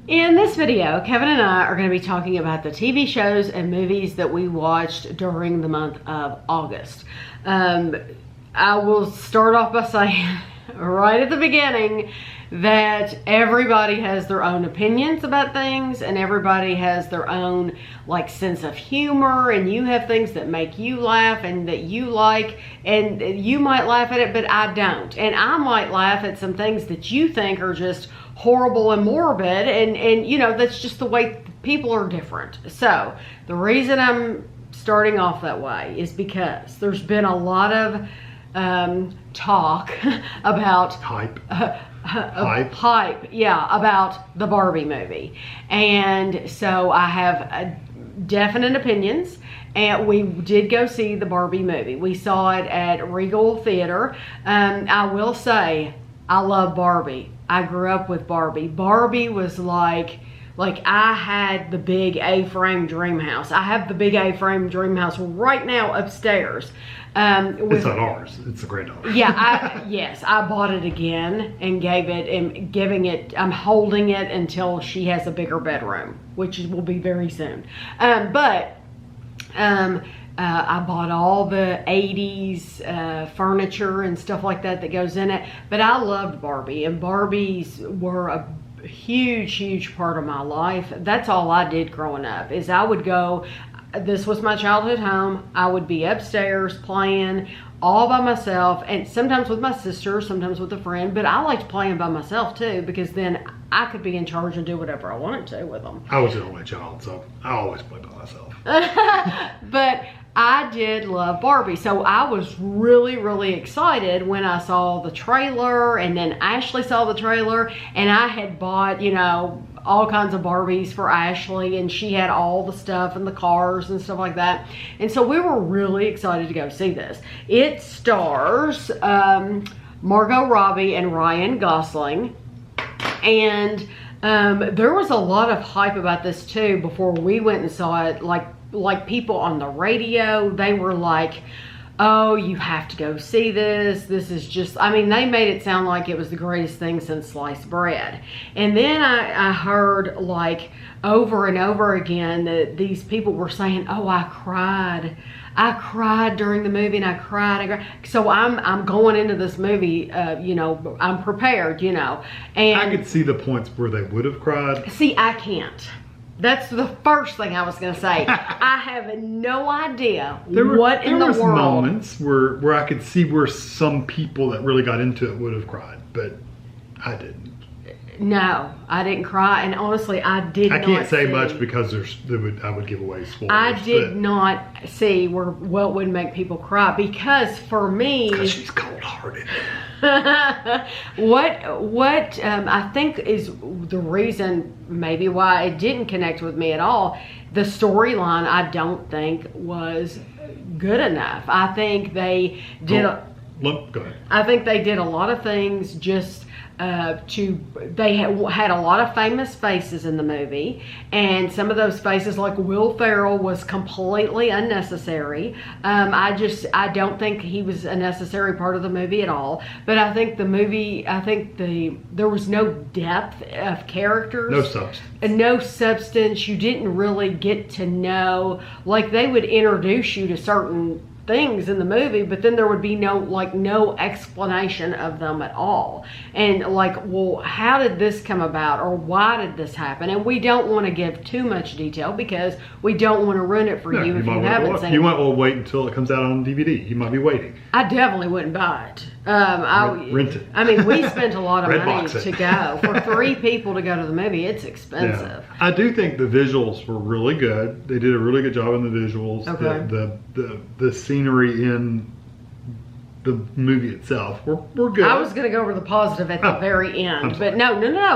In this video, Kevin and I are going to be talking about the TV shows and movies that we watched during the month of August. I will start off by saying right at the beginning that everybody has their own opinions about things and everybody has their own sense of humor, and you have things that make you laugh and that you like, and you might laugh at it, but I don't. And I might laugh at some things that you think are just horrible and morbid, and you know, that's just the way people are different. So the reason I'm starting off that way is because there's been a lot of talk about hype, about the Barbie movie. And so I have definite opinions, and we did go see the Barbie movie. We saw it at Regal Theater. I will say I love Barbie. I grew up with Barbie. Barbie was like I had the big A-frame dream house. I have the big A-frame dream house right now upstairs. It's not ours. It's the granddaughter. Yeah, yes, I bought it again and I'm holding it until she has a bigger bedroom, which will be very soon. I bought all the 80s furniture and stuff like that goes in it. But I loved Barbie, and Barbies were a huge part of my life. That's all I did growing up, is I would go, this was my childhood home, I would be upstairs playing all by myself, and sometimes with my sister, sometimes with a friend, but I liked playing by myself too, because then I could be in charge and do whatever I wanted to with them. I was the only child, so I always played by myself. But I did love Barbie, so I was really excited when I saw the trailer, and then Ashley saw the trailer, and I had bought, you know, all kinds of Barbies for Ashley, and she had all the stuff and the cars and stuff like that. And so we were really excited to go see this. It stars Margot Robbie and Ryan Gosling, and there was a lot of hype about this too before we went and saw it. Like people on the radio, they were like, oh, you have to go see this. This is just, I mean, they made it sound like it was the greatest thing since sliced bread. And then I heard over and over again that these people were saying, oh, I cried during the movie, and I cried. So I'm going into this movie, you know, I'm prepared, you know. And I could see the points where they would have cried. See, I can't. That's the first thing I was going to say. I have no idea what in the world. There was moments where I could see where some people that really got into it would have cried, but I didn't. No, I didn't cry, and honestly, I can't say much because I would give away spoilers. I did not see what would make people cry, because for me, because she's cold-hearted. what I think is the reason maybe why it didn't connect with me at all, the storyline I don't think was good enough. I think they did go ahead. I think they did a lot of things just they had a lot of famous faces in the movie, and some of those faces, like Will Ferrell, was completely unnecessary. I don't think he was a necessary part of the movie at all. But I think there was no depth of characters. No substance. You didn't really get to know, they would introduce you to certain things in the movie, but then there would be no explanation of them at all. And well, how did this come about, or why did this happen? And we don't want to give too much detail because we don't want to ruin it for you if you haven't seen it. You might well wait until it comes out on DVD. You might be waiting. I definitely wouldn't buy it. Rent it. I mean, we spent a lot of money to go. For 3 people to go to the movie, it's expensive. Yeah. I do think the visuals were really good. They did a really good job in the visuals. Okay. The scenery in the movie itself were good. I was going to go over the positive at the very end, but no.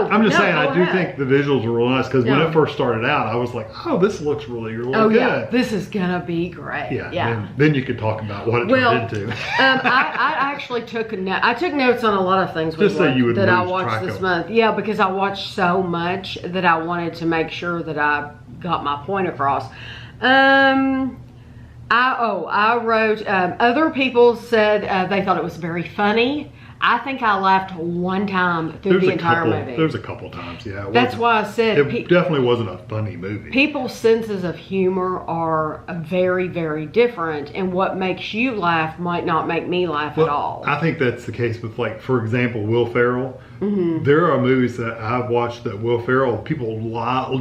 I'm just saying, I do think the visuals were real nice, because when it first started out, I was like, oh, this looks really good. Yeah, this is going to be great. Yeah. Then you could talk about what it turned into. I actually took notes on a lot of things that I watched this month. Yeah, because I watched so much that I wanted to make sure that I got my point across. I wrote, other people said they thought it was very funny. I think I laughed one time through the entire movie. There's a couple times, yeah. That's why I said it definitely wasn't a funny movie. People's senses of humor are very, very different, and what makes you laugh might not make me laugh at all. I think that's the case with, like, for example, Will Ferrell. Mm-hmm. There are movies that I've watched that Will Ferrell people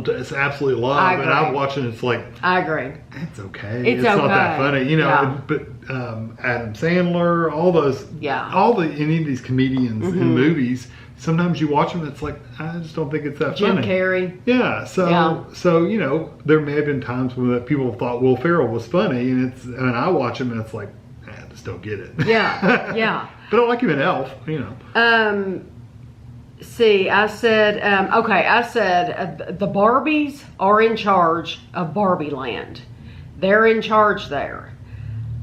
just absolutely love, and I've watched it and it's like, I agree. It's okay. It's not okay. that funny, you know. Yeah. But Adam Sandler, all those, any of these comedians in movies, sometimes you watch them, it's like, I just don't think it's that funny. Jim Carrey. Yeah. So you know, there may have been times when people thought Will Ferrell was funny, and I watch him and it's like, I just don't get it. Yeah. Yeah. But I like him in Elf, you know. See, I said, the Barbies are in charge of Barbie Land. They're in charge there.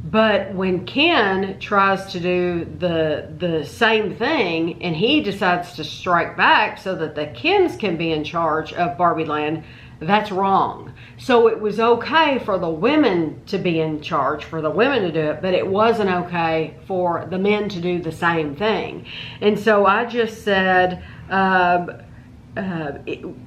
But when Ken tries to do the same thing and he decides to strike back so that the Kens can be in charge of Barbie Land, that's wrong. So it was okay for the women to be in charge, for the women to do it, but it wasn't okay for the men to do the same thing. And so I just said,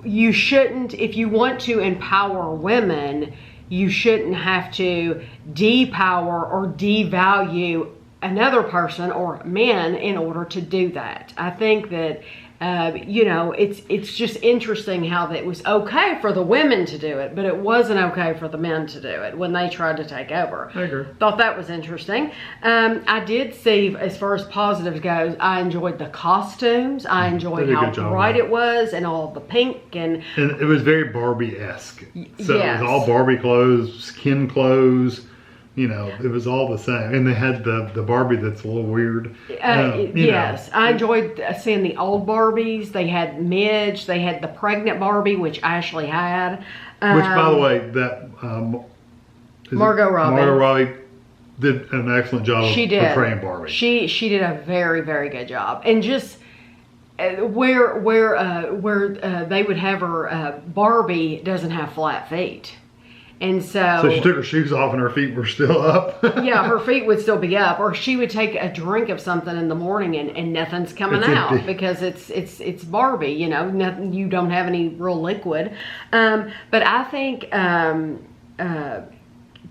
you shouldn't, if you want to empower women, you shouldn't have to depower or devalue another person or men in order to do that. I think that it's just interesting how that it was okay for the women to do it, but it wasn't okay for the men to do it when they tried to take over. I agree. Thought that was interesting. I did see, as far as positives goes, I enjoyed the costumes. I enjoyed how bright it was and all the pink. And it was very Barbie-esque. So yes. It was all Barbie clothes, skin clothes. You know, it was all the same. And they had the Barbie that's a little weird. Yes. I enjoyed seeing the old Barbies. They had Midge. They had the pregnant Barbie, which Ashley had. Which, by the way, that... Margot Robbie did an excellent job of portraying Barbie. She did a very, very good job. And just... where they would have her... Barbie doesn't have flat feet. And so she took her shoes off and her feet were still up. Yeah, her feet would still be up, or she would take a drink of something in the morning and nothing's coming out empty. Because it's Barbie, you know, nothing, you don't have any real liquid. But I think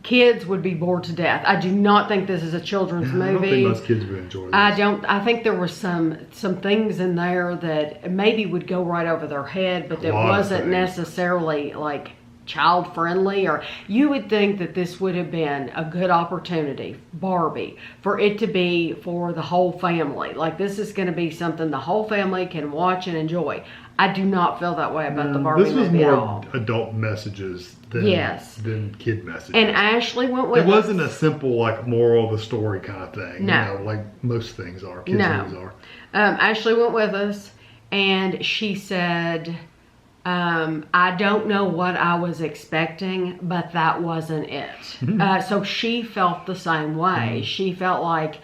kids would be bored to death. I do not think this is a children's movie. I don't think most kids would enjoy this. I think there were some things in there that maybe would go right over their head, but that wasn't necessarily like child friendly, or you would think that this would have been a good opportunity, Barbie, for it to be for the whole family. Like, this is going to be something the whole family can watch and enjoy. I do not feel that way about the Barbie movie. This was more adult messages than kid messages. And Ashley went with it. It wasn't a simple, like, moral of the story kind of thing. No. You know, like most things are. Kids movies are. Ashley went with us, and she said... I don't know what I was expecting, but that wasn't it. So she felt the same way. She felt like,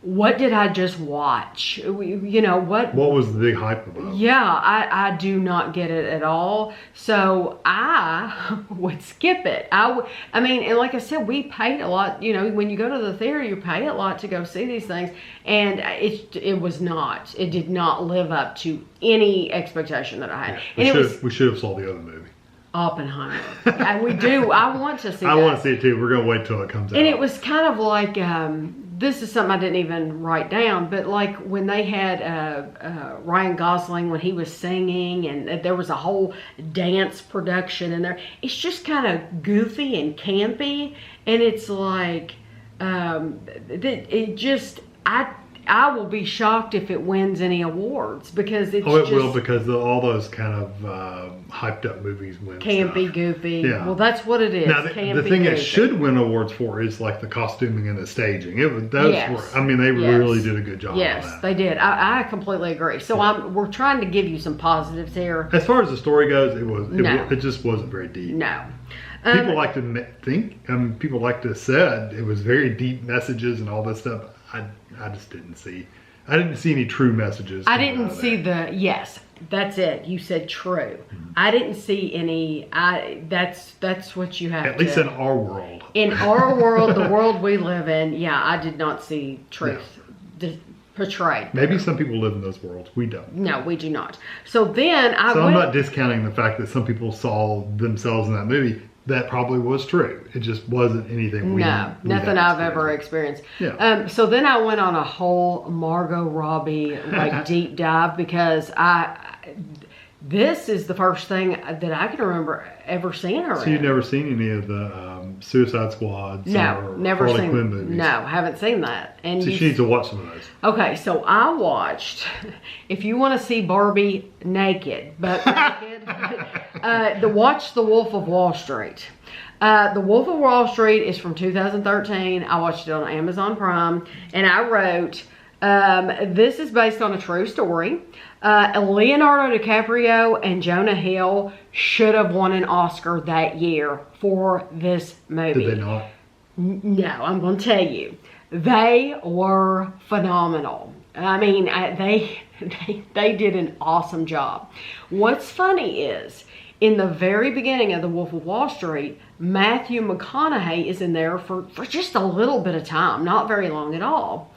what did I just watch? You know, what was the big hype about? Yeah, I do not get it at all. So I would skip it. I mean, and like I said, we paid a lot. You know, when you go to the theater, you pay a lot to go see these things. And it did not live up to any expectation that I had. We should have saw the other movie. Oppenheimer. And we do. I want to see I want to see it too. We're going to wait till it comes out. And it was kind of like... this is something I didn't even write down, but like when they had Ryan Gosling when he was singing, and there was a whole dance production in there. It's just kind of goofy and campy, and it's like I will be shocked if it wins any awards, because it's it will, because all those kind of hyped up movies win campy, stuff. Goofy. Yeah. Well, that's what it is. Now, the thing goofy. it should win awards for is like the costuming and the staging. They really did a good job. Yes, on that. They did. I completely agree. So we're trying to give you some positives here. As far as the story goes, it just wasn't very deep. No. People like to think. People like to said it was very deep messages and all this stuff. I just didn't see. I didn't see any true messages. I didn't see yes. That's it. You said true. Mm-hmm. I didn't see any. That's what you have. At least in our world. In our world, the world we live in, I did not see truth portrayed. Maybe some people live in those worlds. We don't. No, we do not. So then I'm not discounting the fact that some people saw themselves in that movie. That probably was true. It just wasn't anything nothing I've ever experienced. Yeah. So then I went on a whole Margot Robbie like deep dive because this is the first thing that I can remember ever seeing her in. So you've never seen any of the Suicide Squads or never Harley seen, Quinn movies? No, haven't seen that. And So she needs to watch some of those. Okay, so I watched, if you want to see Barbie naked, watch The Wolf of Wall Street. The Wolf of Wall Street is from 2013. I watched it on Amazon Prime, and I wrote, this is based on a true story. Leonardo DiCaprio and Jonah Hill should have won an Oscar that year for this movie. Did they not? No, I'm going to tell you. They were phenomenal. I mean, they did an awesome job. What's funny is, in the very beginning of The Wolf of Wall Street, Matthew McConaughey is in there for just a little bit of time, not very long at all.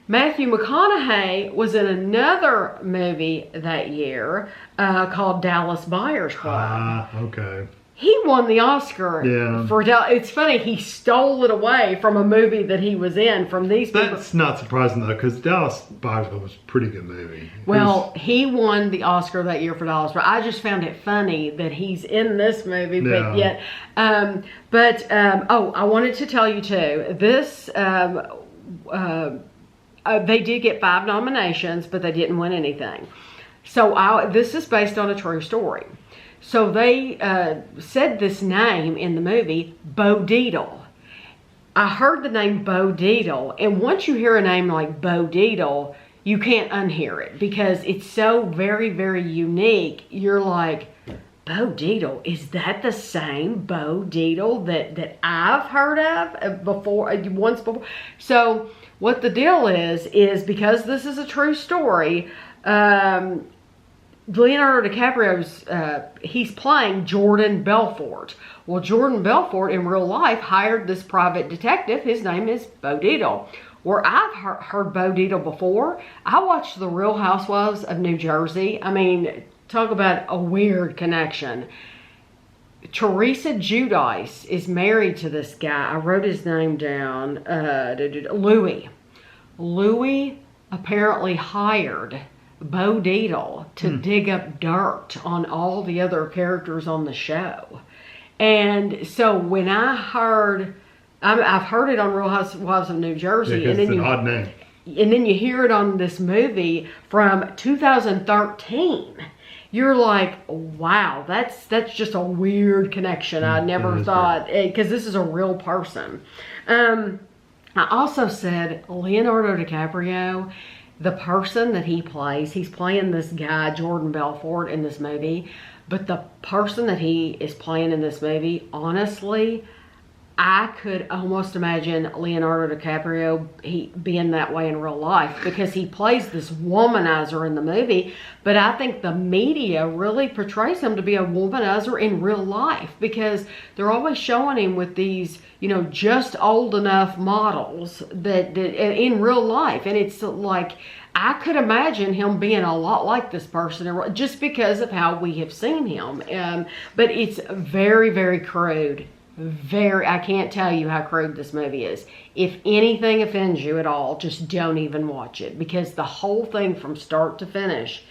Matthew McConaughey was in another movie that year called Dallas Buyers Club. Okay. He won the Oscar for it's funny, he stole it away from a movie that he was in from these people. That's not surprising though, because Dallas Buyers Club was a pretty good movie. Well, he won the Oscar that year for Dallas, but I just found it funny that he's in this movie, but yet I wanted to tell you too, this they did get 5 nominations, but they didn't win anything. So this is based on a true story. So they said this name in the movie, Bo Dietl. I heard the name Bo Dietl, and once you hear a name like Bo Dietl, you can't unhear it because it's so very, very unique. You're like, Bo Dietl, is that the same Bo Dietl that I've heard of once before? So what the deal is because this is a true story, Leonardo DiCaprio's, he's playing Jordan Belfort. Well, Jordan Belfort in real life hired this private detective. His name is Bo Dietl. Where I've heard Bo Dietl before, I watched The Real Housewives of New Jersey. I mean, talk about a weird connection. Teresa Giudice is married to this guy. I wrote his name down. Louis. Louis apparently hired Bo Dietl to dig up dirt on all the other characters on the show. And so when I heard, I've heard it on Real Housewives of New Jersey. And then it's an odd name. And then you hear it on this movie from 2013. You're like, wow, that's just a weird connection. I never thought, because this is a real person. I also said Leonardo DiCaprio, the person that he plays, he's playing this guy, Jordan Belfort, in this movie. But the person that he is playing in this movie, honestly, I could almost imagine Leonardo DiCaprio being that way in real life because he plays this womanizer in the movie. But I think the media really portrays him to be a womanizer in real life because they're always showing him with these, just old enough models that in real life. And it's like, I could imagine him being a lot like this person just because of how we have seen him. But it's very, very crude. I can't tell you how crude this movie is. If anything offends you at all, just don't even watch it because the whole thing from start to finish,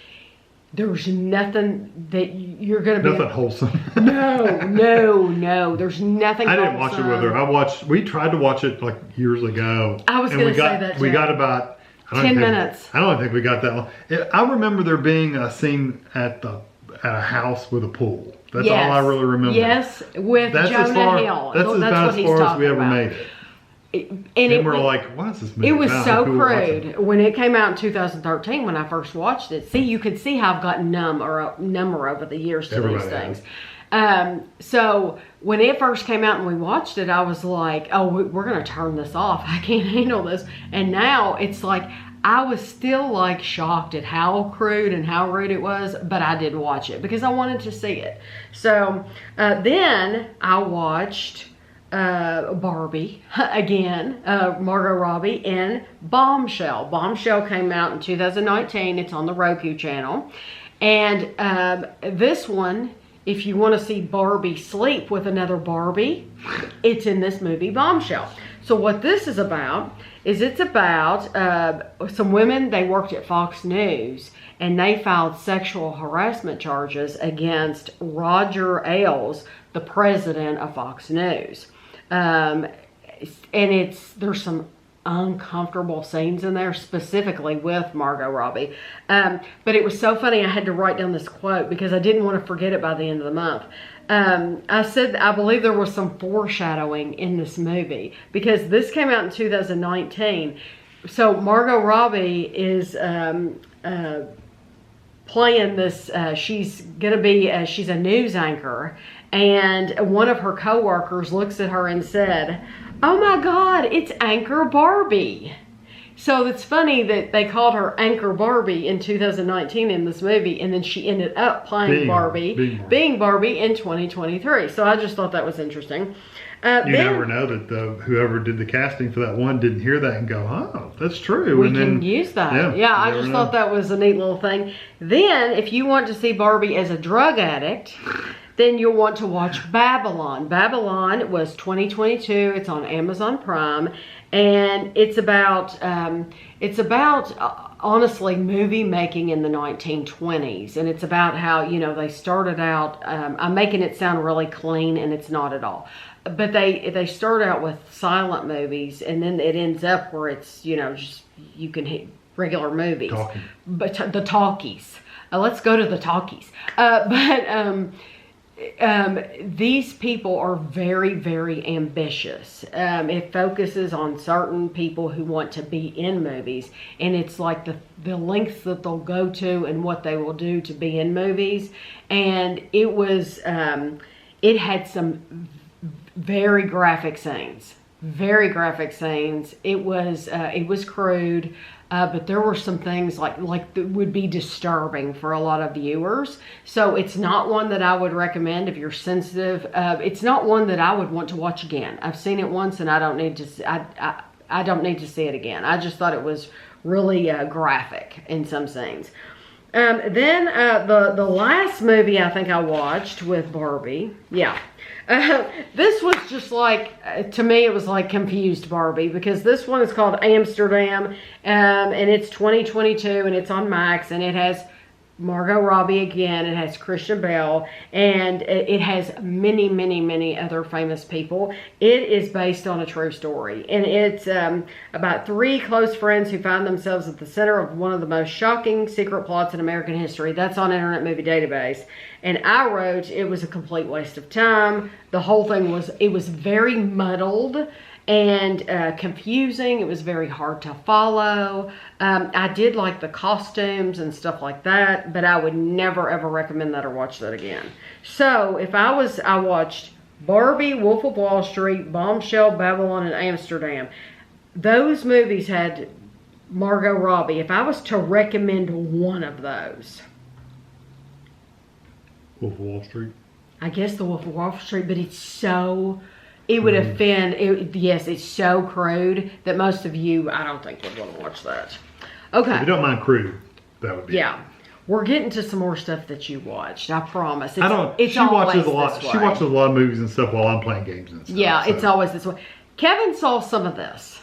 there's nothing that you're going to be... Nothing wholesome. No. There's nothing I didn't watch it with her. We tried to watch it like years ago. I was going to say that too. We got about... 10 minutes. I don't think we got that long. I remember there being a scene at a house with a pool. That's all I really remember. Yes, with Jonah Hill. That's about as far as we ever made it. And we're like, what is this movie? It was so crude. When it came out in 2013, when I first watched it, you could see how I've gotten number over the years to these things. So when it first came out and we watched it, I was like, oh, we're going to turn this off. I can't handle this. And now it's like, I was still like shocked at how crude and how rude it was, but I did watch it because I wanted to see it. So then I watched Barbie again, Margot Robbie in Bombshell. Bombshell came out in 2019. It's on the Roku channel. And this one, if you want to see Barbie sleep with another Barbie, it's in this movie Bombshell. So what this is about is it's about some women, they worked at Fox News, and they filed sexual harassment charges against Roger Ailes, the president of Fox News. And there's some uncomfortable scenes in there, specifically with Margot Robbie. But it was so funny, I had to write down this quote because I didn't want to forget it by the end of the month. I said, I believe there was some foreshadowing in this movie because this came out in 2019. So Margot Robbie is playing this, she's a news anchor, and one of her coworkers looks at her and said, "Oh my God, it's Anchor Barbie." So it's funny that they called her Anchor Barbie in 2019 in this movie, and then she ended up playing being Barbie in 2023. So I just thought that was interesting. You never know that whoever did the casting for that one didn't hear that and go, "Oh, that's true." We can use that. Yeah, I just thought that was a neat little thing. Then, if you want to see Barbie as a drug addict, then you'll want to watch Babylon. Babylon was 2022. It's on Amazon Prime, and it's about honestly movie making in the 1920s, and it's about how they started out. I'm making it sound really clean, and it's not at all. But they start out with silent movies, and then it ends up where it's just you can hit regular movies. But the talkies. Let's go to the talkies. These people are very, very ambitious. It focuses on certain people who want to be in movies, and it's like the lengths that they'll go to and what they will do to be in movies. And it had some very graphic scenes. It was crude. But there were some things like that would be disturbing for a lot of viewers. So it's not one that I would recommend if you're sensitive. It's not one that I would want to watch again. I've seen it once, and I don't need to. I don't need to see it again. I just thought it was really graphic in some scenes. Then the last movie I think I watched with Barbie, this was just like, to me it was like confused Barbie, because this one is called Amsterdam, and it's 2022, and it's on Max, and it has Margot Robbie again, it has Christian Bale, and it has many, many, many other famous people. It is based on a true story, and it's about three close friends who find themselves at the center of one of the most shocking secret plots in American history. That's on Internet Movie Database, and I wrote it was a complete waste of time. The whole thing was very muddled and confusing. It was very hard to follow. I did like the costumes and stuff like that, but I would never ever recommend that or watch that again. So if I watched Barbie, Wolf of Wall Street, Bombshell, Babylon, and Amsterdam. Those movies had Margot Robbie. If I was to recommend one of those, Wolf of Wall Street. I guess the Wolf of Wall Street, but it's so. It would offend. Yes, it's so crude that most of you, I don't think, would want to watch that. Okay. If you don't mind crude, that would be. Yeah. We're getting to some more stuff that you watched. I promise. She watches a lot. She watches a lot of movies and stuff while I'm playing games and stuff. Yeah, so. It's always this way. Kevin saw some of this.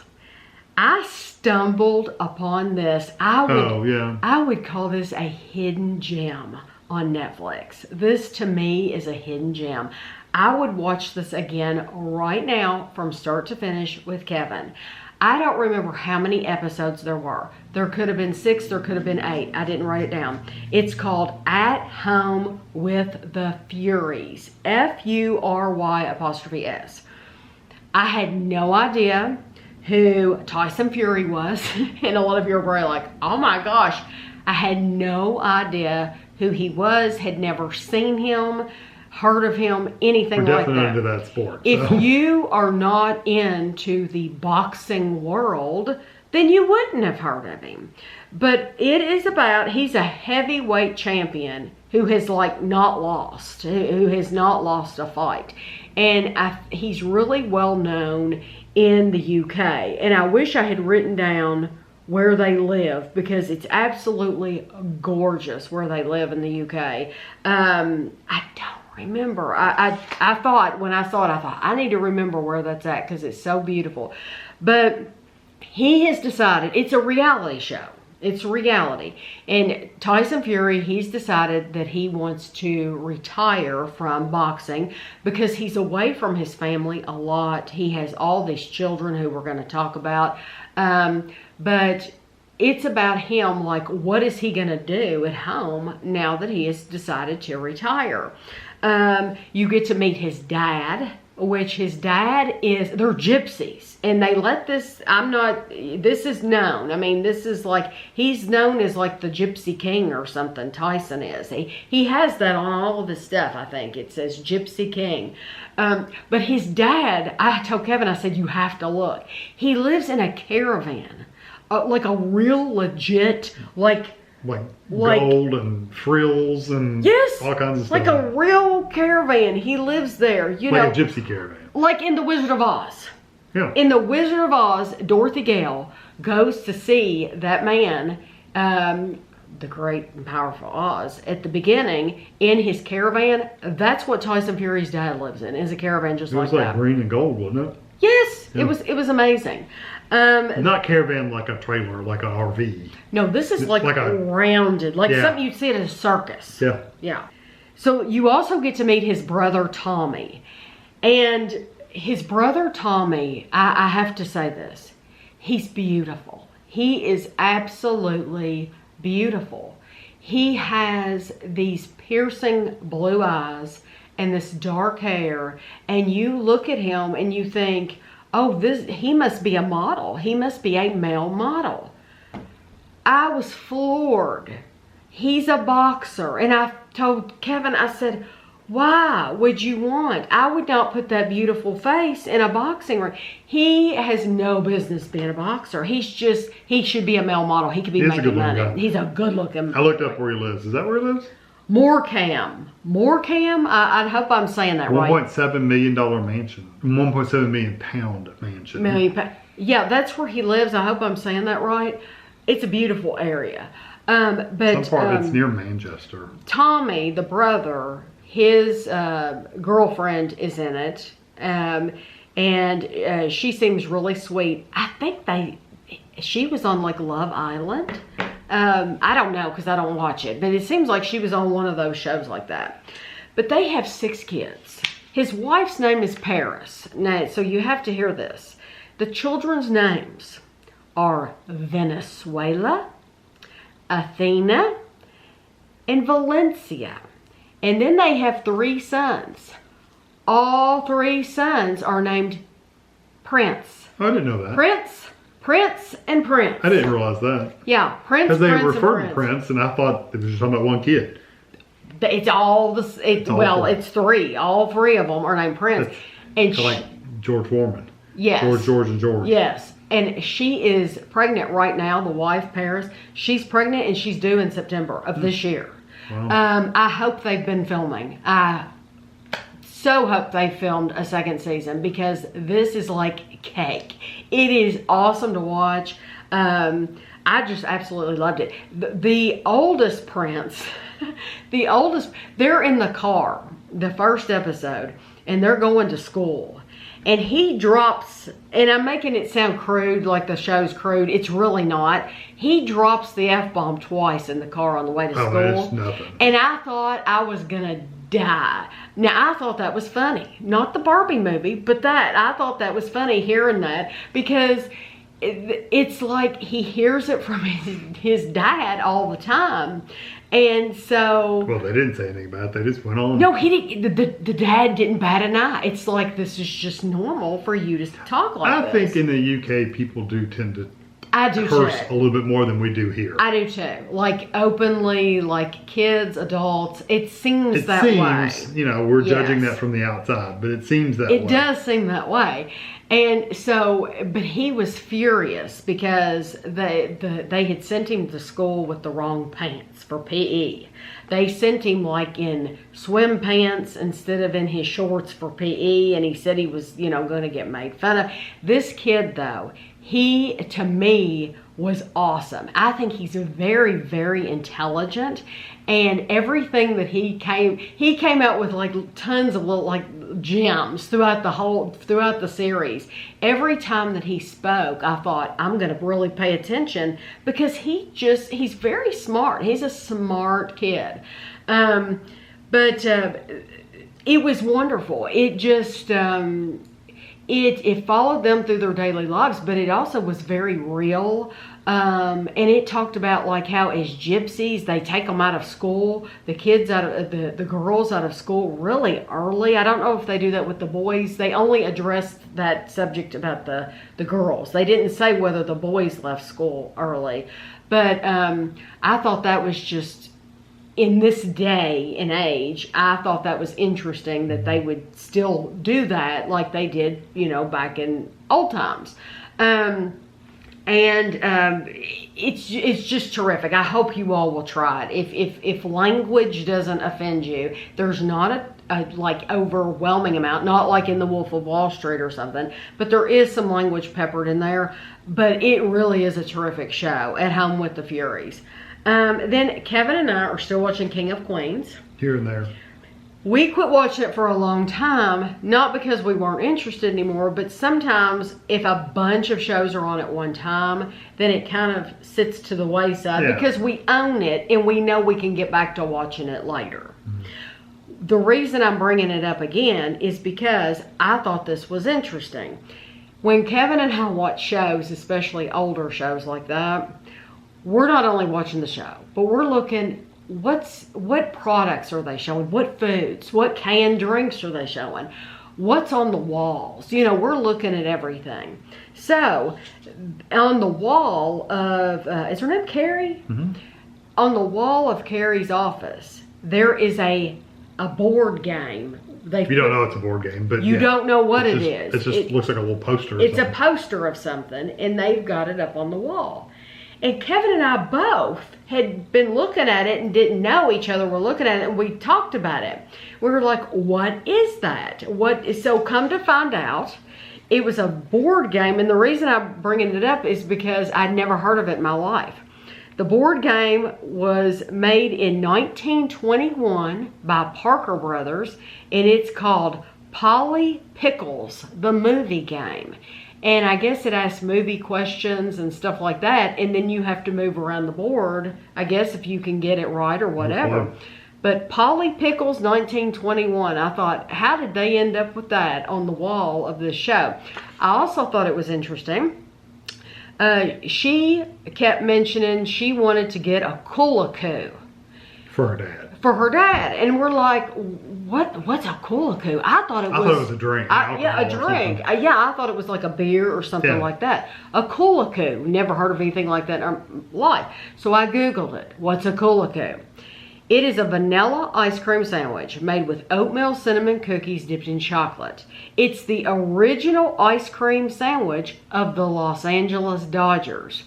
I stumbled upon this. I would call this a hidden gem on Netflix. This to me is a hidden gem. I would watch this again right now from start to finish with Kevin. I don't remember how many episodes there were. There could have been 6, there could have been 8. I didn't write it down. It's called At Home with the Furies. Fury''S. I had no idea who Tyson Fury was. And a lot of you are probably like, oh my gosh. I had no idea who he was, had never seen him, heard of him, anything like that. We're definitely into that sport. If you are not into the boxing world, then you wouldn't have heard of him. But it is about, he's a heavyweight champion who has not lost, who has not lost a fight. And he's really well known in the UK. And I wish I had written down where they live, because it's absolutely gorgeous where they live in the UK. I don't remember. I thought, when I saw it, I thought, I need to remember where that's at, because it's so beautiful. But he has decided, it's a reality show. It's reality. And Tyson Fury, he's decided that he wants to retire from boxing because he's away from his family a lot. He has all these children who we're going to talk about. But it's about him, like, what is he going to do at home now that he has decided to retire? You get to meet his dad, which his dad is, they're gypsies. And they let this, this is known. I mean, this is like, he's known as like the Gypsy King or something, Tyson is. He has that on all of his stuff, I think. It says Gypsy King. But his dad, I told Kevin, I said, you have to look. He lives in a caravan. Like a real legit, like gold and frills and all kinds of stuff. Like a real caravan. He lives there, you know. Like a gypsy caravan. Like in The Wizard of Oz. Yeah. In The Wizard of Oz, Dorothy Gale goes to see that man, the great and powerful Oz, at the beginning in his caravan. That's what Tyson Fury's dad lives in, is a caravan just like that. It was like green and gold, wasn't it? Yes, yeah. It was amazing. Not caravan like a trailer, like an RV. No, this is like rounded, like something you'd see at a circus. Yeah. Yeah. So you also get to meet his brother Tommy. And his brother Tommy, I have to say this, he's beautiful. He is absolutely beautiful. He has these piercing blue eyes and this dark hair, and you look at him and you think, oh, he must be a model. He must be a male model. I was floored. He's a boxer. And I told Kevin, I said, why would you want? I would not put that beautiful face in a boxing ring. He has no business being a boxer. He should be a male model. He could be making money. He's a good looking. I looked up where he lives. Is that where he lives? Morecambe. I hope I'm saying that right. $1.7 million mansion. £1.7 million pound mansion. Yeah, that's where he lives. I hope I'm saying that right. It's a beautiful area. But some part it's near Manchester. Tommy, the brother, his girlfriend is in it. And she seems really sweet. I think she was on like Love Island. I don't know because I don't watch it, but it seems like she was on one of those shows like that. But they have 6 kids. His wife's name is Paris. Now, so you have to hear this. The children's names are Venezuela, Athena, and Valencia. And then they have 3 sons. All 3 sons are named Prince. I didn't know that. Prince and Prince. I didn't realize that. Yeah, Prince. Because they referred to Prince, and I thought it was just talking about one kid. It's all this. It's 3. All 3 of them are named Prince. And like George Foreman. Yes. George, and George. Yes, and she is pregnant right now. The wife, Paris, she's pregnant, and she's due in September of this year. Wow. I hope they've been filming. I so hope they filmed a 2nd season, because this is like cake. It is awesome to watch. I just absolutely loved it. The oldest Prince, they're in the car, the first episode, and they're going to school. And he drops, and I'm making it sound crude, like the show's crude. It's really not. He drops the F-bomb twice in the car on the way to school. That's nothing. And I thought I was going to die. Now, I thought that was funny. Not the Barbie movie, but I thought that was funny hearing that, because it's like he hears it from his dad all the time. And so... Well, they didn't say anything about it. They just went on. No, he didn't. The dad didn't bat an eye. It's like, this is just normal for you to talk like this. I think in the UK, people do tend to curse a little bit more than we do here. I do too. Like, openly, like kids, adults. It seems that way. You know, we're judging that from the outside, but it seems that way. It does seem that way. And so, but he was furious because they had sent him to school with the wrong pants for PE. They sent him like in swim pants instead of in his shorts for PE, and he said he was, going to get made fun of. This kid, though, he, to me, was awesome. I think he's very, very intelligent, and everything that he came out with like tons of little like gems throughout the series. Every time that he spoke, I thought, I'm going to really pay attention because he's very smart. He's a smart kid. But it was wonderful. It just, it followed them through their daily lives, but it also was very real. And it talked about like how as gypsies, they take them out of school, the kids out of the girls out of school really early. I don't know if they do that with the boys. They only addressed that subject about the girls. They didn't say whether the boys left school early, but I thought that was just, in this day and age, I thought that was interesting that they would still do that like they did, back in old times. It's just terrific. I hope you all will try it. If language doesn't offend you, there's not a like overwhelming amount, not like in The Wolf of Wall Street or something, but there is some language peppered in there. But it really is a terrific show, At Home with the Furies. Then Kevin and I are still watching King of Queens. Here and there. We quit watching it for a long time, not because we weren't interested anymore, but sometimes if a bunch of shows are on at one time, then it kind of sits to the wayside because we own it and we know we can get back to watching it later. Mm-hmm. The reason I'm bringing it up again is because I thought this was interesting. When Kevin and I watch shows, especially older shows like that, we're not only watching the show, but we're looking what products are they showing, what foods, what canned drinks are they showing, what's on the walls. We're looking at everything. So on the wall of is her name Carrie? Mm-hmm. On the wall of Carrie's office, there is a board game. You don't know it's a board game, but you don't know what it is. It looks like a little poster. It's a poster of something, and they've got it up on the wall. And Kevin and I both had been looking at it and didn't know each other were looking at it, and we talked about it. We were like, what is that? So come to find out, it was a board game, and the reason I'm bringing it up is because I'd never heard of it in my life. The board game was made in 1921 by Parker Brothers, and it's called Polly Pickles, the movie game. And I guess it asks movie questions and stuff like that. And then you have to move around the board, I guess, if you can get it right or whatever. Okay. But Polly Pickles 1921, I thought, how did they end up with that on the wall of this show? I also thought it was interesting. She kept mentioning she wanted to get a cool-a-coo. For her dad. For her dad. And we're like, what's a cool-a-coo? I thought it was a drink. A drink. I thought it was like a beer or something like that. A cool-a-coo. Never heard of anything like that in our life. So I Googled it. What's a cool-a-coo? It is a vanilla ice cream sandwich made with oatmeal cinnamon cookies dipped in chocolate. It's the original ice cream sandwich of the Los Angeles Dodgers.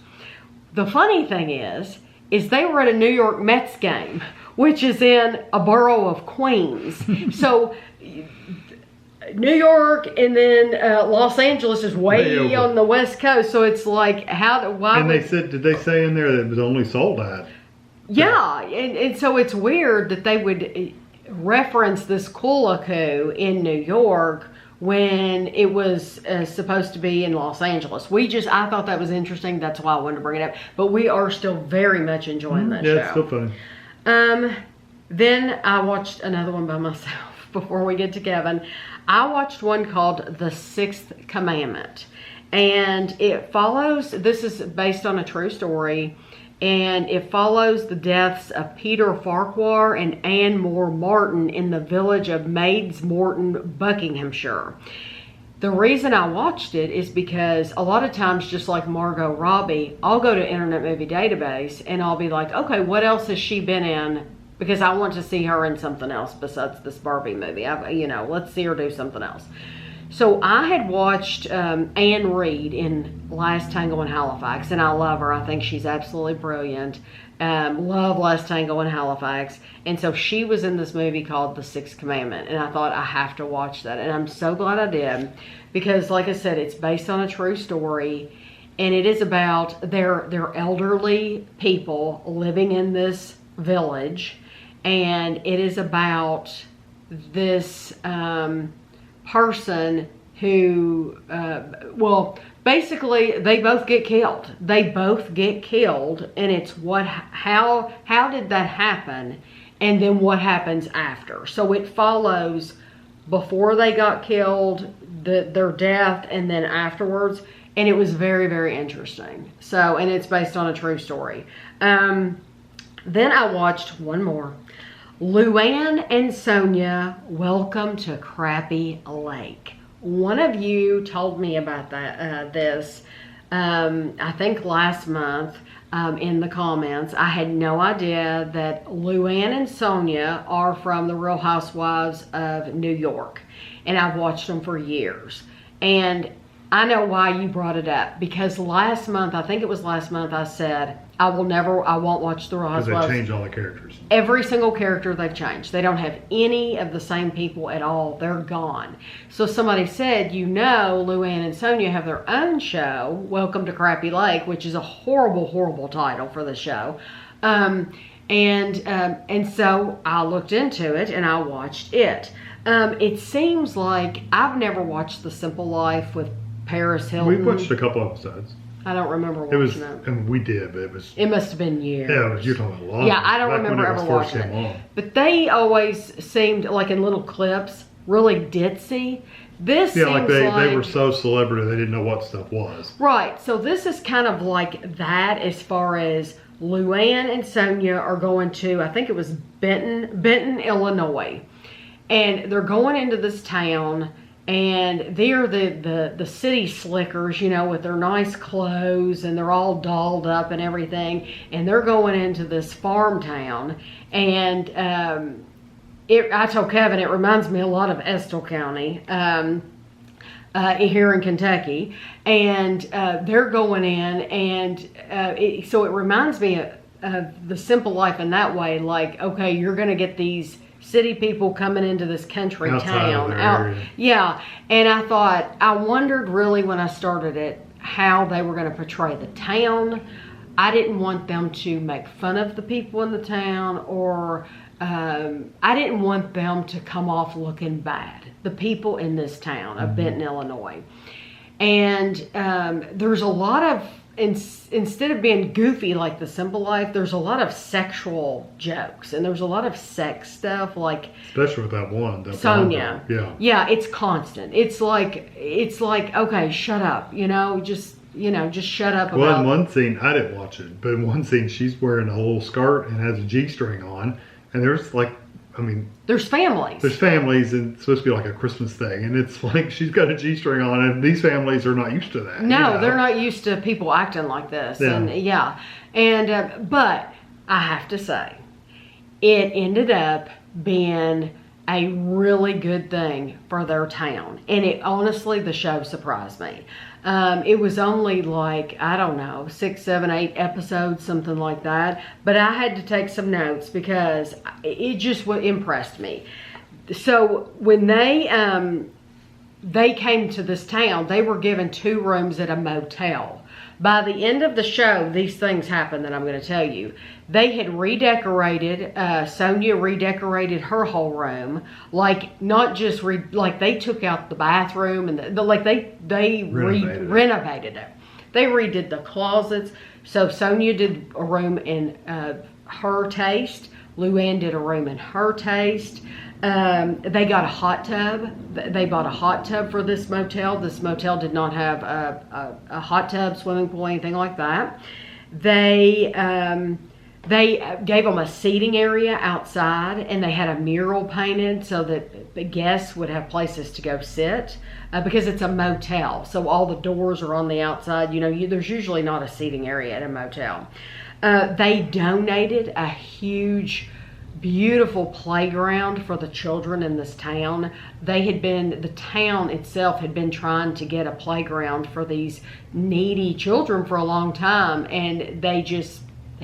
The funny thing is they were at a New York Mets game, which is in a borough of Queens. So New York and then Los Angeles is way on the West Coast. So it's like, did they say in there that it was only sold at? Yeah, and so it's weird that they would reference this cool-a-coo in New York when it was supposed to be in Los Angeles. I thought that was interesting. That's why I wanted to bring it up. But we are still very much enjoying that show. Yeah, it's still fun. Then I watched another one by myself before we get to Kevin. I watched one called The Sixth Commandment. And it follows, this is based on a true story, and it follows the deaths of Peter Farquhar and Anne Moore Martin in the village of Maids Morton, Buckinghamshire. The reason I watched it is because a lot of times, just like Margot Robbie, I'll go to Internet Movie Database and I'll be like, okay, what else has she been in? Because I want to see her in something else besides this Barbie movie. Let's see her do something else. So I had watched Anne Reid in Last Tango in Halifax, and I love her. I think she's absolutely brilliant. Love Last Tango in Halifax. And so she was in this movie called The Sixth Commandment, and I thought I have to watch that. And I'm so glad I did, because like I said, it's based on a true story, and it is about their elderly people living in this village, and it is about this person who, well, basically they both get killed. And it's how did that happen? And then what happens after. So it follows before they got killed, their death, and then afterwards. And it was very, very interesting. So, and it's based on a true story. Then I watched one more. Luann and Sonia, Welcome to Crappy Lake. One of you told me about this, I think last month, in the comments. I had no idea that Luann and Sonia are from the Real Housewives of New York. And I've watched them for years. And I know why you brought it up, because last month, I think it was last month, I said, I won't watch the Real Housewives. Because they changed all the characters. Every single character they've changed. They don't have any of the same people at all. They're gone. So somebody said, Luann and Sonia have their own show, Welcome to Crappy Lake, which is a horrible, horrible title for the show. And so I looked into it and I watched it. It seems like I've never watched The Simple Life with Paris Hilton. We watched a couple episodes. I don't remember watching it. And we did, but it was... It must have been years. Yeah, you're talking about long. Yeah, I don't remember ever watching it. But they always seemed, like in little clips, really ditzy. This seems like they were so celebrity, they didn't know what stuff was. Right, so this is kind of like that as far as Luann and Sonia are going to, I think it was Benton, Illinois. And they're going into this town, and they're the city slickers, with their nice clothes, and they're all dolled up and everything. And they're going into this farm town. And I told Kevin, it reminds me a lot of Estill County here in Kentucky. And they're going in, and so it reminds me of The Simple Life in that way. Like, okay, you're going to get these city people coming into this country town. Yeah. And I wondered really when I started it, how they were going to portray the town. I didn't want them to make fun of the people in the town, or I didn't want them to come off looking bad. The people in this town of Benton, Illinois. And there's a lot of, instead of being goofy like The Simple Life, there's a lot of sexual jokes, and there's a lot of sex stuff, like especially with that one, Sonia. Yeah, it's constant. It's like okay, shut up, just shut up. Well, in one scene, I didn't watch it, but in one scene, she's wearing a little skirt and has a G-string on, and there's there's families. There's families, and it's supposed to be like a Christmas thing. And it's like she's got a G-string on, and these families are not used to that. No, they're not used to people acting like this. Yeah. But I have to say, it ended up being a really good thing for their town. And the show surprised me. It was only like, I don't know, 6, 7, 8 episodes, something like that. But I had to take some notes because it just impressed me. So when they came to this town, they were given 2 rooms at a motel. By the end of the show, these things happened that I'm going to tell you. They had redecorated, Sonia redecorated her whole room, like not just, like they took out the bathroom and they renovated it. They redid the closets. So Sonia did a room in her taste. Luann did a room in her taste. They got a hot tub. They bought a hot tub for this motel. This motel did not have a hot tub, swimming pool, anything like that. They gave them a seating area outside, and they had a mural painted so that the guests would have places to go sit, because it's a motel. So all the doors are on the outside. There's usually not a seating area at a motel. They donated a huge beautiful playground for the children in this town. The town itself had been trying to get a playground for these needy children for a long time, and they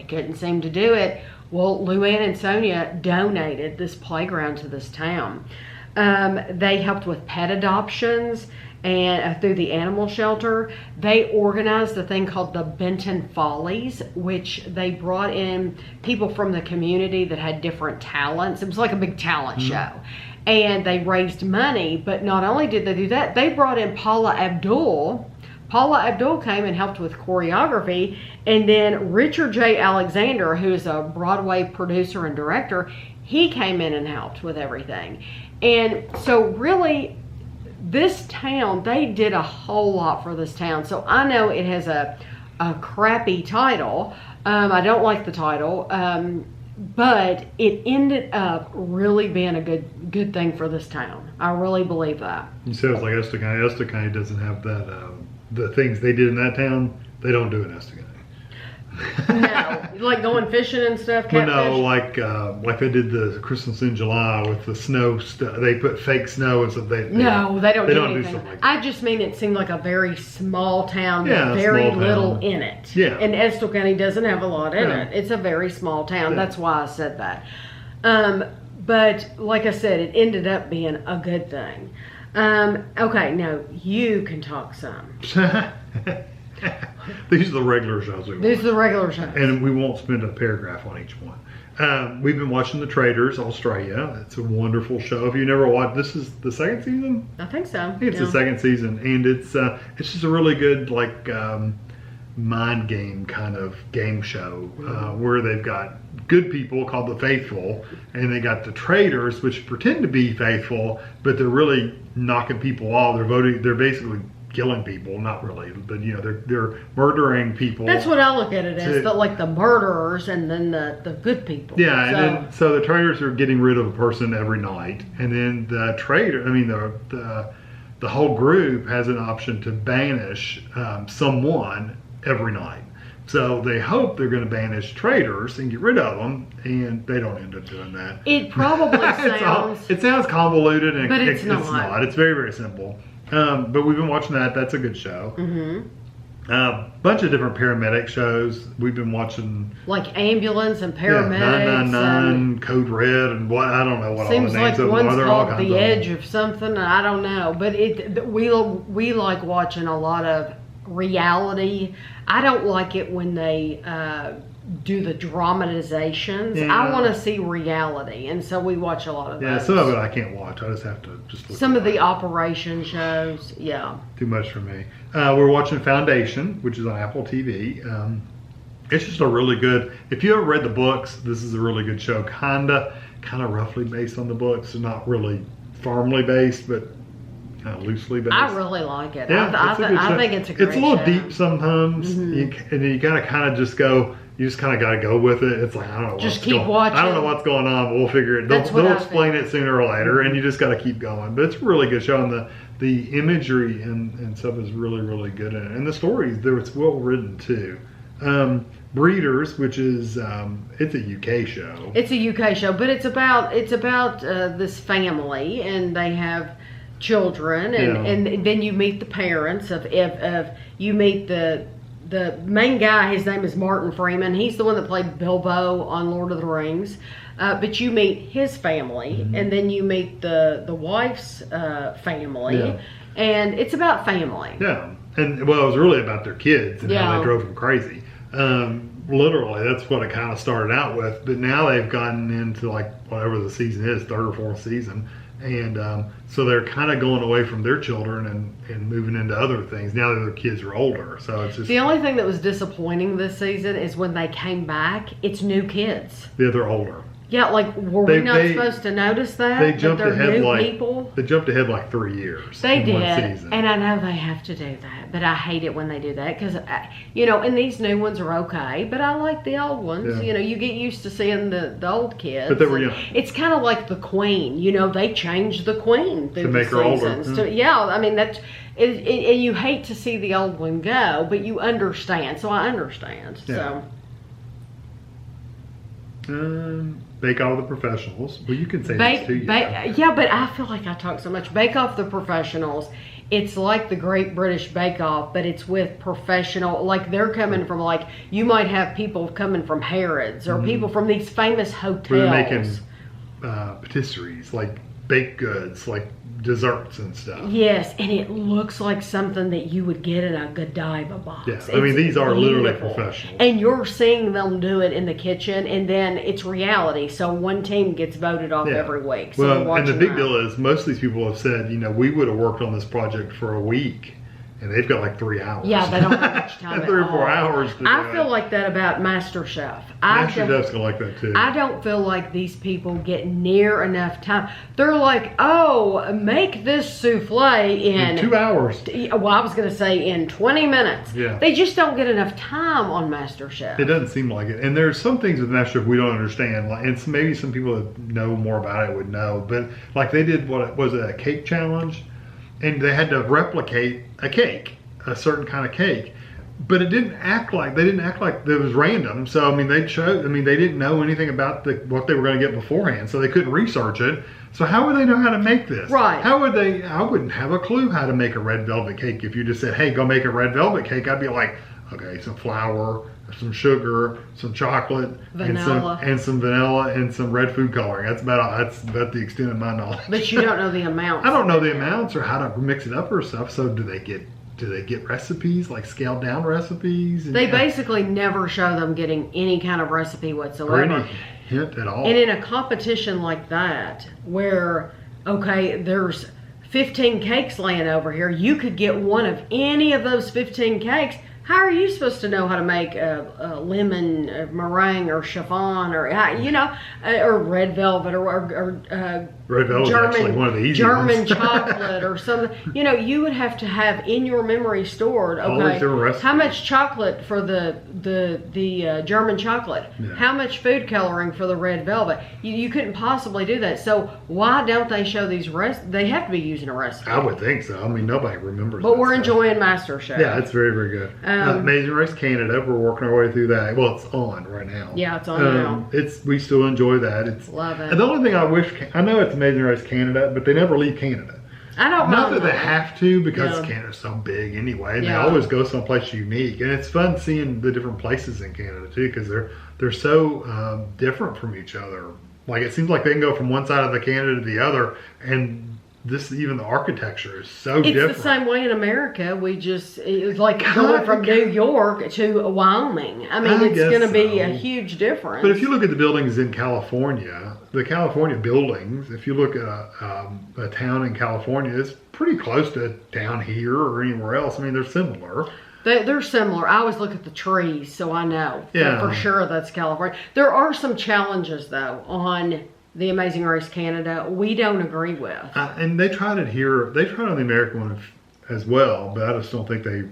couldn't seem to do it. Well, Luann and Sonia donated this playground to this town. They helped with pet adoptions and through the animal shelter. They organized a thing called the Benton Follies, which they brought in people from the community that had different talents. It was like a big talent show. And they raised money, but not only did they do that, they brought in Paula Abdul. Paula Abdul came and helped with choreography, and then Richard J. Alexander, who's a Broadway producer and director, he came in and helped with everything. And so really, this town, they did a whole lot for this town. So I know it has a crappy title. I don't like the title, but it ended up really being a good thing for this town. I really believe that. You said it's like Esther County. Esther County doesn't have that, the things they did in that town, they don't do in Esther County. No, like going fishing and stuff. Well, no, like they did the Christmas in July with the snow stuff. They put fake snow and stuff. No, they don't do anything. Something like that. I just mean it seemed like a very small town with Yeah, very small little town. in it. Yeah. And Estill County doesn't have a lot in Yeah. it. It's a very small town. Yeah. That's why I said that. But like I said, it ended up being a good thing. Okay, now you can talk some. These are the regular shows we watch. These are the regular shows. And we won't spend a paragraph on each one. We've been watching The Traitors, Australia. It's a wonderful show. If you never watched, this is the second season? I think so. I think it's the second season. And it's just a really good, like, mind game kind of game show where they've got good people called the faithful, and they got the traitors, which pretend to be faithful, but they're really knocking people off. They're basically killing people, not really, but they're murdering people. That's what I look at it as, like the murderers and then the good people. Yeah, and then so the traitors are getting rid of a person every night, and then the traitor, the whole group has an option to banish someone every night. So they hope they're going to banish traitors and get rid of them, and they don't end up doing that. It probably sounds... It sounds convoluted, and but it's not. It's very, very simple. But we've been watching that. That's a good show. Bunch of different paramedic shows. We've been watching... Like ambulance and paramedics. 999, Code Red, and what, I don't know what all the names seems like of one's them are. called The Edge of something. I don't know. But we like watching a lot of reality. I don't like it when they do the dramatizations. Yeah. I want to see reality, and so we watch a lot of those. Yeah, some of it I can't watch. I just have to just look. Some of the operation shows, yeah. Too much for me. We're watching Foundation, which is on Apple TV. It's just a really good, if you ever read the books, this is a really good show. Kind of roughly based on the books. Not really firmly based, but kind of loosely based. I really like it. Yeah, I think it's a great show. It's a little deep sometimes, and you gotta kind of just go. You just kind of got to go with it. It's like, I don't know. Just keep watching. I don't know what's going on, but we'll figure it. They'll explain it sooner or later, and you just got to keep going. But it's a really good show, and the imagery and stuff is really, really good in it. And the stories, it's well written too. Breeders, which is it's a UK show. It's a UK show, but it's about this family, and they have children, and then you meet the parents of you meet the main guy. His name is Martin Freeman. He's the one that played Bilbo on Lord of the Rings. But you meet his family, and then you meet the wife's family, and it's about family. Yeah, and it was really about their kids and how they drove them crazy. Literally, that's what it kind of started out with. But now they've gotten into like whatever the season is, third or fourth season. And so they're kind of going away from their children and moving into other things now that their kids are older. So it's just... The only thing that was disappointing this season is when they came back, it's new kids. Yeah, they're older. Yeah, like, were we not supposed to notice that? They jumped ahead people? They jumped ahead like 3 years. They did, and I know they have to do that, but I hate it when they do that because, and these new ones are okay, but I like the old ones. Yeah. You get used to seeing the old kids. But they were young. It's kind of like the Queen. They changed the Queen through to make her older. I mean, that's... and you hate to see the old one go, but you understand, so I understand. Yeah. So... Bake Off the Professionals. Well, you can say this too. Yeah, but I feel like I talk so much. Bake Off the Professionals. It's like the Great British Bake Off, but it's with professional. Like they're coming from like you might have people coming from Harrods or people from these famous hotels. We're making patisseries, like baked goods, like desserts and stuff. Yes, and it looks like something that you would get in a Godiva box. Yeah, I mean, these are literally professionals. And you're seeing them do it in the kitchen, and then it's reality. So one team gets voted off every week. So well, and the big deal is most of these people have said, you know, we would have worked on this project for a week. And they've got like 3 hours. Yeah, they don't have much time. 3 or 4 hours. I feel like that about MasterChef. MasterChef's gonna like that too. I don't feel like these people get near enough time. They're like, oh, make this souffle in 2 hours. Well, I was gonna say in 20 minutes. Yeah. They just don't get enough time on MasterChef. It doesn't seem like it. And there's some things with MasterChef we don't understand. Like, and maybe some people that know more about it would know. But like they did what was it, a cake challenge? And they had to replicate a cake, a certain kind of cake, but they didn't act like it was random. So I mean, they didn't know anything about what they were going to get beforehand, so they couldn't research it. So how would they know how to make this? Right? How would they? I wouldn't have a clue how to make a red velvet cake. If you just said, "Hey, go make a red velvet cake," I'd be like, "Okay, some flour, some sugar, some chocolate, vanilla, and some vanilla, and some red food coloring." That's about the extent of my knowledge. But you don't know the amounts. I don't know the amounts or how to mix it up or stuff. So do they get recipes, like scaled down recipes? They basically never show them getting any kind of recipe whatsoever. Or any hint at all. And in a competition like that, where okay, there's 15 cakes laying over here, you could get one of any of those 15 cakes. How are you supposed to know how to make a lemon meringue or chiffon or or red velvet or red velvet is actually one of the easy German ones. chocolate or something? You know, you would have to have in your memory stored. Okay, how much chocolate for the German chocolate? Yeah. How much food coloring for the red velvet? You couldn't possibly do that. So why don't they show these recipes? They have to be using a recipe. I would think so. I mean, nobody remembers. But we're enjoying MasterChef. Yeah, it's very, very good. Amazing Race Canada, we're working our way through that. Well, it's on right now. Yeah, it's on now. We still enjoy that. Love it. And the only thing I know it's Amazing Race Canada, but they never leave Canada. I don't know. Not know. that they have to, because Canada's so big anyway, and they always go someplace unique. And it's fun seeing the different places in Canada too, because they're so different from each other. Like it seems like they can go from one side of the Canada to the other, and even the architecture is so different. It's the same way in America. It's like going from New York to Wyoming. I mean, it's going to be a huge difference. But if you look at the buildings in California, the California buildings, if you look at a town in California, it's pretty close to a town here or anywhere else. I mean, they're similar. They're similar. I always look at the trees, so I know for sure that's California. There are some challenges, though, on the Amazing Race Canada we don't agree with. And they tried it here. They tried on the American one as well, but I just don't think they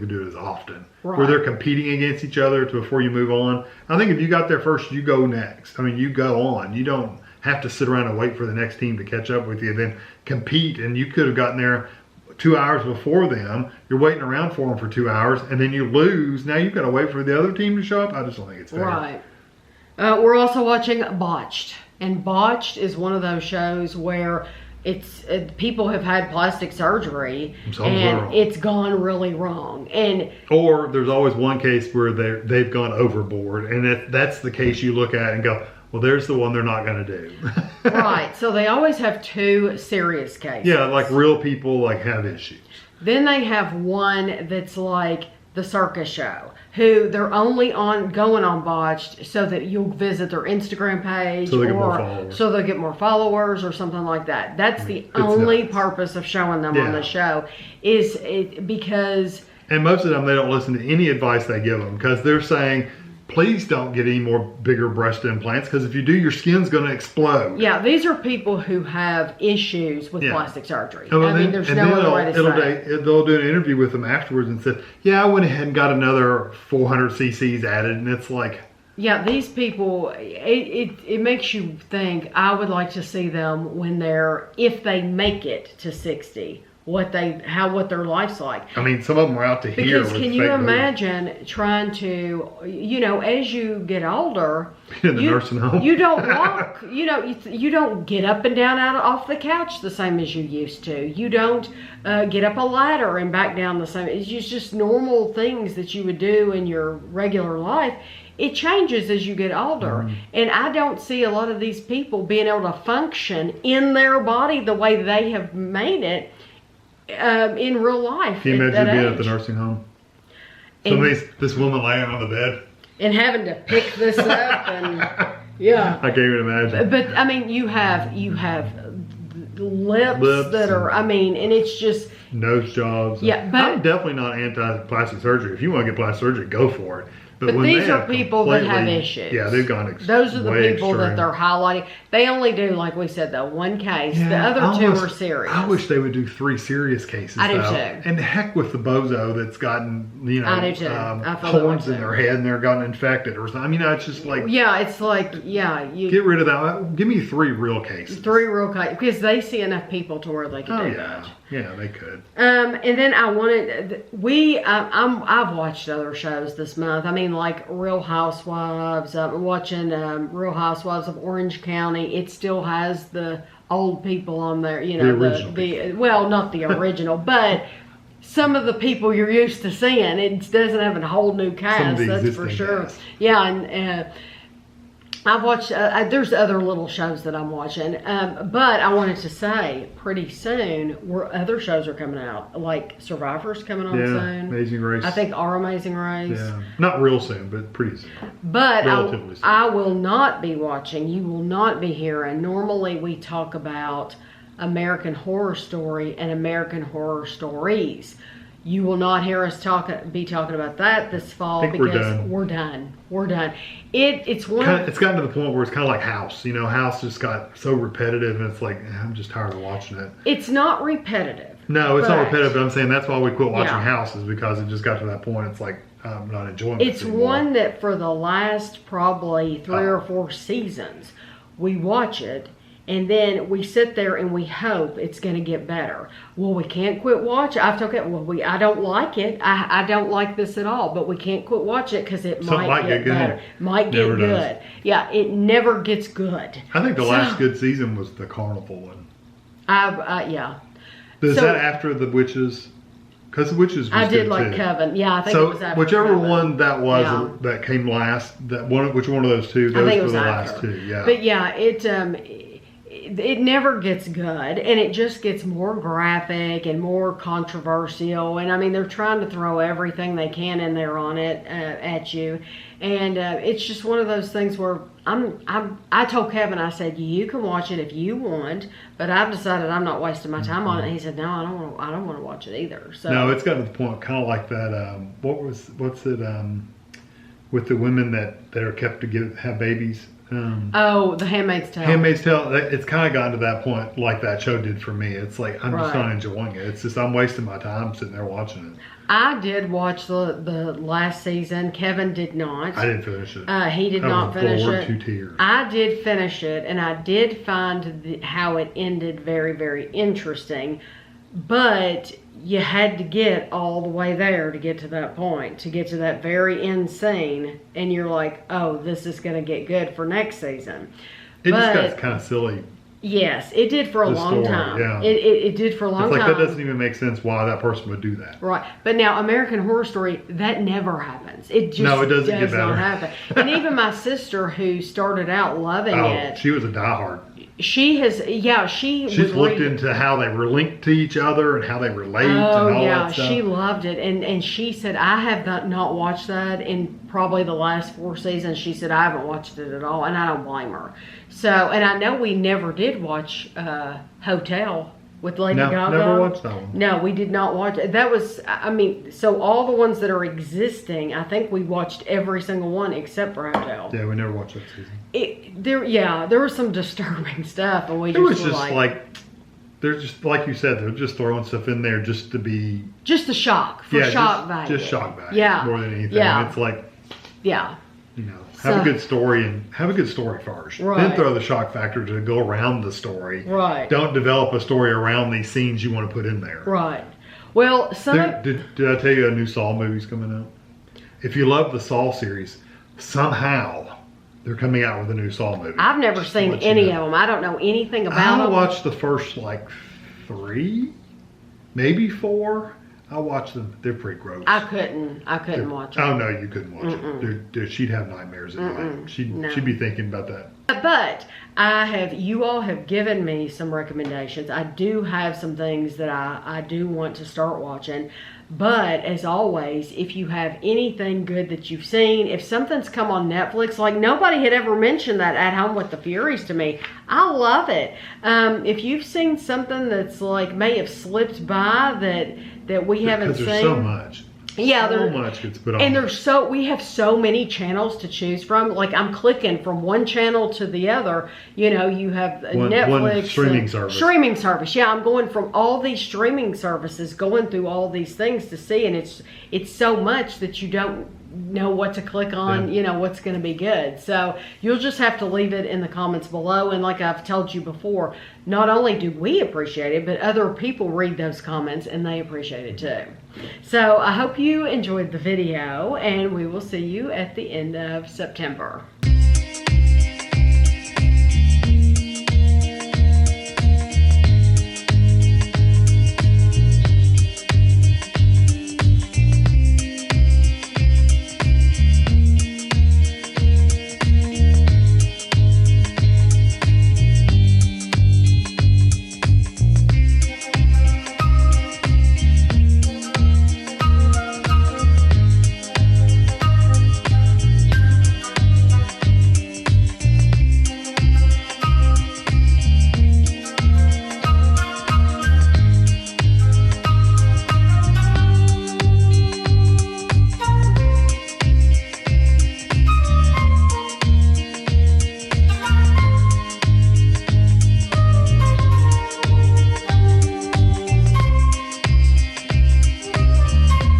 do it as often. Right. Where they're competing against each other before you move on. I think if you got there first, you go next. I mean, you go on. You don't have to sit around and wait for the next team to catch up with you, then compete. And you could have gotten there 2 hours before them. You're waiting around for them for 2 hours, and then you lose. Now you've got to wait for the other team to show up. I just don't think it's fair. Right. We're also watching Botched, and Botched is one of those shows where people have had plastic surgery and it's gone really wrong. Or there's always one case where they've gone overboard, and that's the case you look at and go, well, there's the one they're not going to do. Right. So they always have 2 serious cases. Yeah, like real people have issues. Then they have one that's like the circus show, who they're only going on Botched so that you'll visit their Instagram page, so they'll get more followers or something like that. That's the only purpose of showing them on the show, because. And most of them, they don't listen to any advice they give them, because they're saying, please don't get any more bigger breast implants, because if you do, your skin's going to explode. Yeah, these are people who have issues with plastic surgery. I mean, there's no other way to say it. They'll do an interview with them afterwards and say, yeah, I went ahead and got another 400 cc's added, and it's like... Yeah, these people, it makes you think, I would like to see them if they make it to 60, what their life's like. I mean, some of them are out to here. Because can you imagine trying to, as you get older, in the nursing home, you don't walk, you don't get up and down off the couch the same as you used to. You don't get up a ladder and back down the same. It's just normal things that you would do in your regular life. It changes as you get older. And I don't see a lot of these people being able to function in their body the way they have made it in real life. Can you imagine being at the nursing home? This woman laying on the bed. And having to pick this up and, yeah. I can't even imagine. But I mean, you have lips that are, and it's just. Nose jobs. Yeah, but. I'm definitely not anti-plastic surgery. If you want to get plastic surgery, go for it. But these are people that have issues. Yeah, they've gone Those are the people extreme. that they're highlighting. They only do, like we said, the one case. The other two are serious. I wish they would do 3 serious cases. I do too. And heck with the bozo that's gotten, I do too. horns in their head and they're gotten infected or something. It's just like. Yeah, it's like, you get rid of that. Give me 3 real cases. 3 real cases. Because they see enough people to where they can do that. Yeah, they could. And then I wanted, I've watched other shows this month. like Real Housewives. I'm watching Real Housewives of Orange County. It still has the old people on there. The original. Well, not the original, but some of the people you're used to seeing. It doesn't have a whole new cast, that's for sure. Cast. Yeah, and I've watched, there's other little shows that I'm watching, but I wanted to say pretty soon other shows are coming out, like Survivor's coming on soon. Amazing Race. I think Our Amazing Race. Yeah, not real soon, but pretty soon. But relatively soon. I will not be watching, you will not be hearing. Normally we talk about American Horror Story and American Horror Stories. You will not hear us be talking about that this fall because we're done. We're done. It's gotten to the point where it's kind of like House. House just got so repetitive, and it's like I'm just tired of watching it. It's not repetitive. No, it's not repetitive. But I'm saying that's why we quit watching House, is because it just got to that point. It's like I'm not enjoying it. It's one that for the last probably 3 or 4 seasons, we watch it. And then we sit there and we hope it's going to get better. Well, we can't quit watching. I've told it. I don't like it. I don't like this at all. But we can't quit watching it because it might get better. Might get good. Yeah, it never gets good. I think the last good season was the Carnival one. Yeah. Is that after the Witches? Because the Witches was I did good like too. Coven. Yeah, I think it was after whichever Coven. one that was that came last, which one of those two? Those were the last 2. Yeah. But yeah, it never gets good, and it just gets more graphic and more controversial. And they're trying to throw everything they can in there on it at you, and it's just one of those things where I told Kevin, I said, you can watch it if you want, but I've decided I'm not wasting my time on it. And he said, no, I don't want to watch it either. So no, it's gotten to the point kind of like that. What's it with the women that are kept to have babies? The Handmaid's Tale. Handmaid's Tale. It's kind of gotten to that point, like that show did for me. It's like I'm just not enjoying it. It's just I'm wasting my time sitting there watching it. I did watch the last season. Kevin did not. I didn't finish it. He did not finish it. 2 tears. I did finish it, and I did find how it ended very, very interesting. But you had to get all the way there to get to that point, to get to that very end scene, and you're like, oh, this is going to get good for next season. Just got kind of silly. Yes, it did for a long time. Yeah. It did for a long time. It's like that doesn't even make sense why that person would do that. Right. But now American Horror Story, that never happens. It just does not happen. And even my sister, who started out loving it. She was a diehard. She's looked into how they were linked to each other and how they relate and all that stuff. She loved it. And she said, I have not watched that in probably the last 4 seasons. She said, I haven't watched it at all, and I don't blame her. So, and I know we never did watch Hotel with Lady Gaga. No, never watched that one. No, we did not watch it. That was, so all the ones that are existing, I think we watched every single one except for Hotel. Yeah, we never watched that season. There was some disturbing stuff, and we they're just like you said, they're just throwing stuff in there just to be shock value. Just shock value. Yeah, more than anything. Yeah, it's like yeah. Have a good story and have a good story first. Right. Then throw the shock factor to go around the story. Right. Don't develop a story around these scenes you want to put in there. Right. Well, did I tell you a new Saw movie's coming out? If you love the Saw series, somehow they're coming out with a new Saw movie. I've never seen any of them. I don't know anything about them. I watched the first like 3, maybe 4. I watched them. They're pretty gross. I couldn't watch them. Oh no, you couldn't watch it. She'd have nightmares at night. She'd be thinking about that. But you all have given me some recommendations. I do have some things that I do want to start watching. But as always, if you have anything good that you've seen, if something's come on Netflix, like nobody had ever mentioned that At Home with the Furies to me. I love it. If you've seen something that's like may have slipped by that we haven't seen. There's so much. Yeah, so much gets put on. And we have so many channels to choose from. Like I'm clicking from one channel to the other. You know, you have Netflix, one streaming service. Streaming service. Yeah, I'm going from all these streaming services, going through all these things to see, and it's so much that you don't know what to click on. Yeah. You know what's going to be good. So you'll just have to leave it in the comments below. And like I've told you before, not only do we appreciate it, but other people read those comments and they appreciate it too. So I hope you enjoyed the video, and we will see you at the end of September.